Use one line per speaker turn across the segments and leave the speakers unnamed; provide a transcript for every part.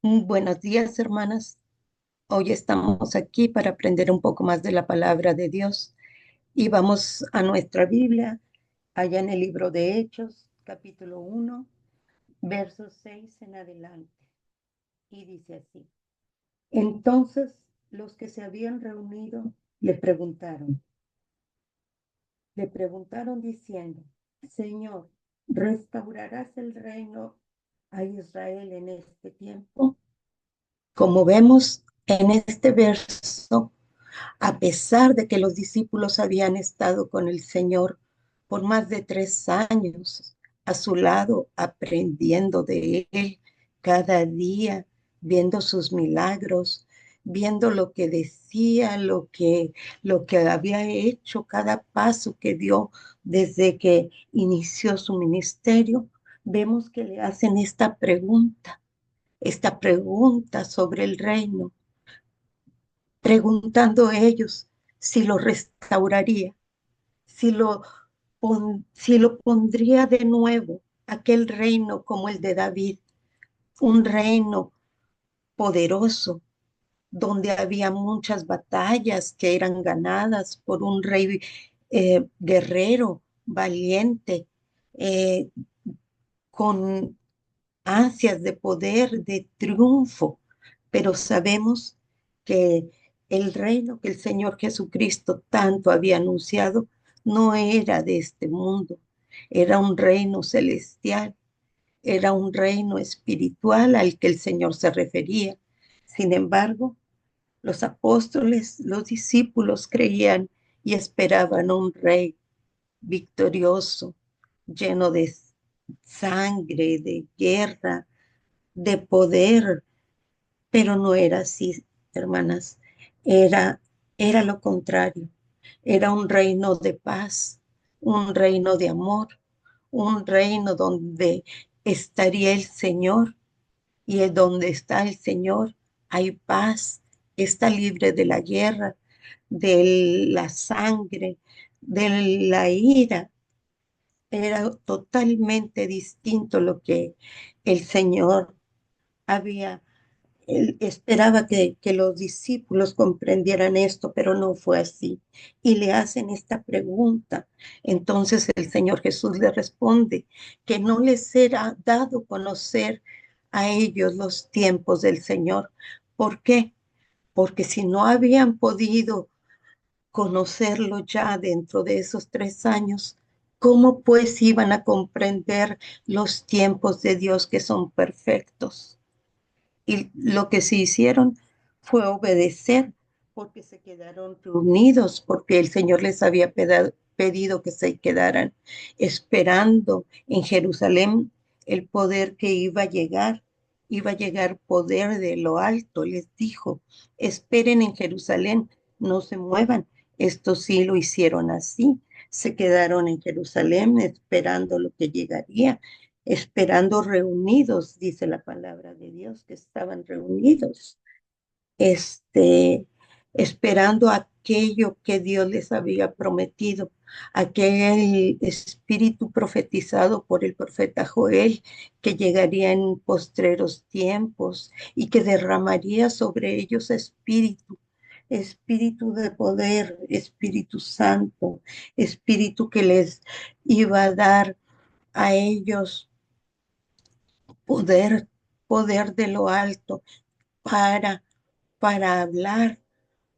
Buenos días, hermanas. Hoy estamos aquí para aprender un poco más de la palabra de Dios y vamos a nuestra Biblia, allá en el libro de Hechos, capítulo 1, versos 6 en adelante. Y dice así: Entonces los que se habían reunido le preguntaron diciendo: Señor, ¿restaurarás el reino a Israel en este tiempo? Como vemos en este verso, a pesar de que los discípulos habían estado con el Señor por más de 3 años, a su lado, aprendiendo de Él cada día, viendo sus milagros, viendo lo que decía, lo que había hecho, cada paso que dio desde que inició su ministerio, vemos que le hacen esta pregunta sobre el reino, preguntando a ellos si lo restauraría, si lo pondría de nuevo, aquel reino como el de David, un reino poderoso, donde había muchas batallas que eran ganadas por un rey guerrero, valiente, eh, con ansias de poder, de triunfo, pero sabemos que el reino que el Señor Jesucristo tanto había anunciado no era de este mundo, era un reino celestial, era un reino espiritual al que el Señor se refería. Sin embargo, los apóstoles, los discípulos creían y esperaban un rey victorioso, lleno de sangre, de guerra, de poder, pero no era así, hermanas. Era, era lo contrario. Era un reino de paz, un reino de amor, un reino donde estaría el Señor, y es donde está el Señor hay paz, está libre de la guerra, de la sangre, de la ira. Era totalmente distinto lo que el Señor había. Él esperaba que los discípulos comprendieran esto, pero no fue así. Y le hacen esta pregunta. Entonces el Señor Jesús le responde que no les será dado conocer a ellos los tiempos del Señor. ¿Por qué? Porque si no habían podido conocerlo ya dentro de esos 3 años, ¿cómo pues iban a comprender los tiempos de Dios que son perfectos? Y lo que se hicieron fue obedecer, porque se quedaron reunidos, porque el Señor les había pedido que se quedaran esperando en Jerusalén el poder que iba a llegar poder de lo alto. Les dijo: esperen en Jerusalén, no se muevan. Esto sí lo hicieron así, se quedaron en Jerusalén esperando lo que llegaría, esperando reunidos, dice la palabra de Dios, que estaban reunidos, este, esperando aquello que Dios les había prometido, aquel espíritu profetizado por el profeta Joel, que llegaría en postreros tiempos y que derramaría sobre ellos espíritu de poder, Espíritu Santo, espíritu que les iba a dar a ellos poder, poder de lo alto para, para hablar,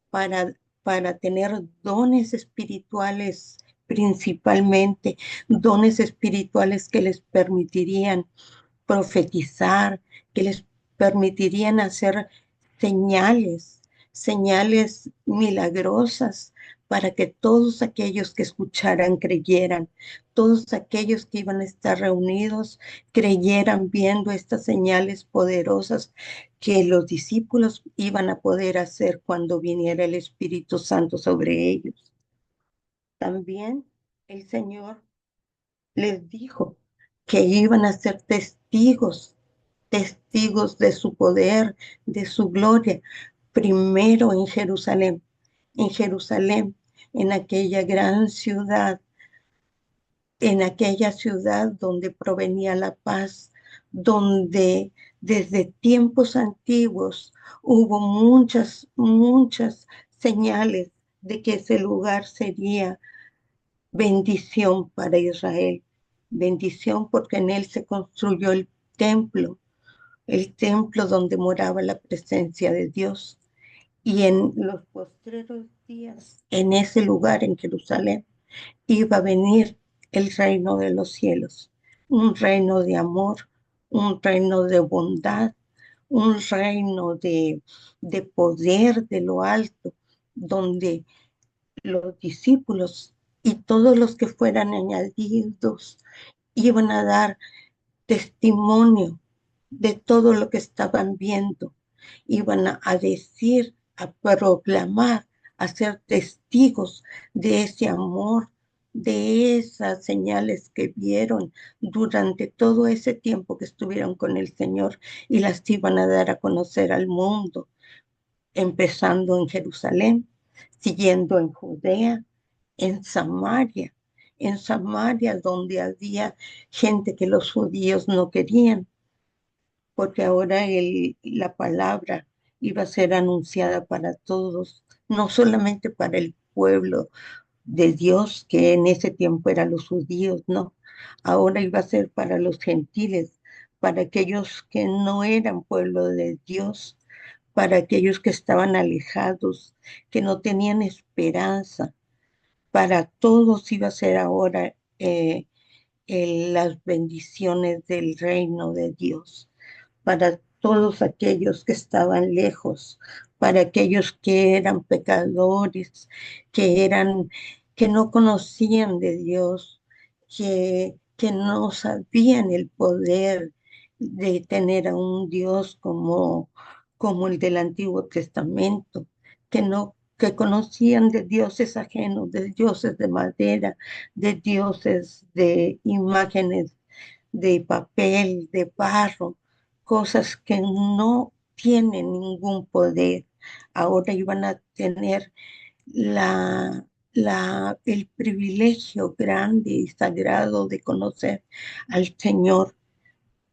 para, para tener dones espirituales, principalmente dones espirituales que les permitirían profetizar, que les permitirían hacer señales, señales milagrosas, para que todos aquellos que escucharan creyeran, todos aquellos que iban a estar reunidos creyeran viendo estas señales poderosas que los discípulos iban a poder hacer cuando viniera el Espíritu Santo sobre ellos. También el Señor les dijo que iban a ser testigos de su poder, de su gloria, primero en Jerusalén, en aquella gran ciudad, en aquella ciudad donde provenía la paz, donde Desde tiempos antiguos hubo muchas señales de que ese lugar sería bendición para Israel. Bendición porque en él se construyó el templo donde moraba la presencia de Dios. Y en los postreros días, en ese lugar, en Jerusalén, iba a venir el reino de los cielos, un reino de amor, un reino de bondad, un reino de poder de lo alto, donde los discípulos y todos los que fueran añadidos iban a dar testimonio de todo lo que estaban viendo, iban a decir, a proclamar, a ser testigos de ese amor, de esas señales que vieron durante todo ese tiempo que estuvieron con el Señor y las iban a dar a conocer al mundo, empezando en Jerusalén, siguiendo en Judea, en Samaria, en Samaria donde había gente que los judíos no querían, porque ahora la palabra iba a ser anunciada para todos, no solamente para el pueblo de Dios, que en ese tiempo eran los judíos, no, ahora iba a ser para los gentiles, para aquellos que no eran pueblo de Dios, para aquellos que estaban alejados, que no tenían esperanza. Para todos iba a ser ahora las bendiciones del reino de Dios, para todos aquellos que estaban lejos, para aquellos que eran pecadores, que eran, que no conocían de Dios, que no sabían el poder de tener a un Dios como el del Antiguo Testamento, que conocían de dioses ajenos, de dioses de madera, de dioses de imágenes de papel, de barro, cosas que no tienen ningún poder. Ahora iban a tener el privilegio grande y sagrado de conocer al Señor,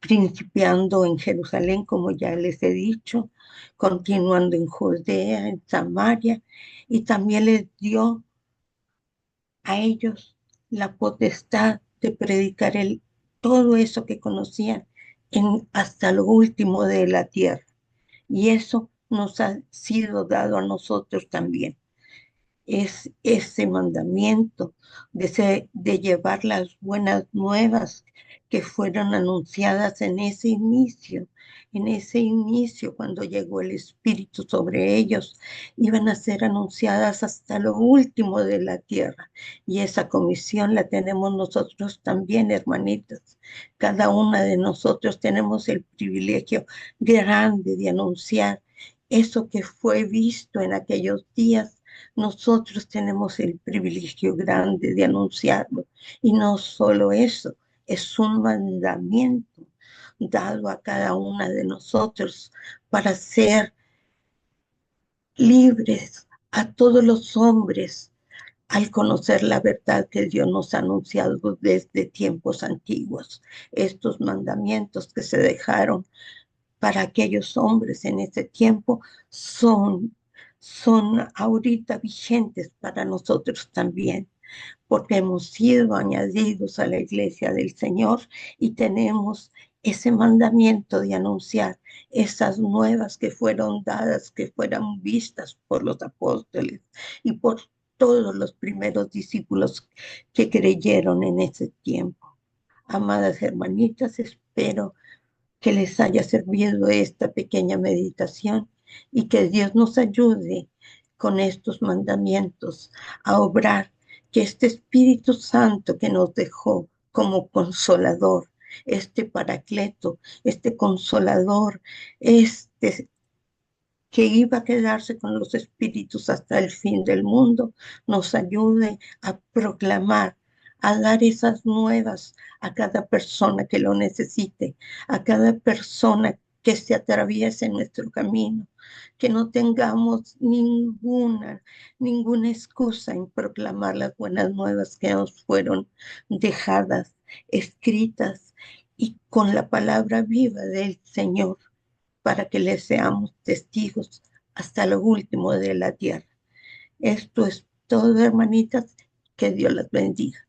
principiando en Jerusalén, como ya les he dicho, continuando en Judea, en Samaria, y también les dio a ellos la potestad de predicar todo eso que conocían hasta lo último de la tierra. Y eso nos ha sido dado a nosotros también. Es ese mandamiento de llevar las buenas nuevas que fueron anunciadas en ese inicio cuando llegó el Espíritu sobre ellos, iban a ser anunciadas hasta lo último de la tierra. Y esa comisión la tenemos nosotros también, hermanitas. Cada una de nosotros tenemos el privilegio grande de anunciar eso que fue visto en aquellos días. Nosotros tenemos el privilegio grande de anunciarlo. Y no solo eso, es un mandamiento dado a cada una de nosotros para ser libres a todos los hombres al conocer la verdad que Dios nos ha anunciado desde tiempos antiguos. Estos mandamientos que se dejaron para aquellos hombres en ese tiempo son ahorita vigentes para nosotros también, porque hemos sido añadidos a la iglesia del Señor y tenemos ese mandamiento de anunciar esas nuevas que fueron dadas, que fueran vistas por los apóstoles y por todos los primeros discípulos que creyeron en ese tiempo. Amadas hermanitas, espero que les haya servido esta pequeña meditación y que Dios nos ayude con estos mandamientos a obrar, que este Espíritu Santo que nos dejó como consolador, este paracleto, este consolador, este que iba a quedarse con los espíritus hasta el fin del mundo, nos ayude a proclamar, a dar esas nuevas a cada persona que lo necesite, a cada persona que se atraviese en nuestro camino, que no tengamos ninguna excusa en proclamar las buenas nuevas que nos fueron dejadas, escritas y con la palabra viva del Señor para que le seamos testigos hasta lo último de la tierra. Esto es todo, hermanitas. Que Dios las bendiga.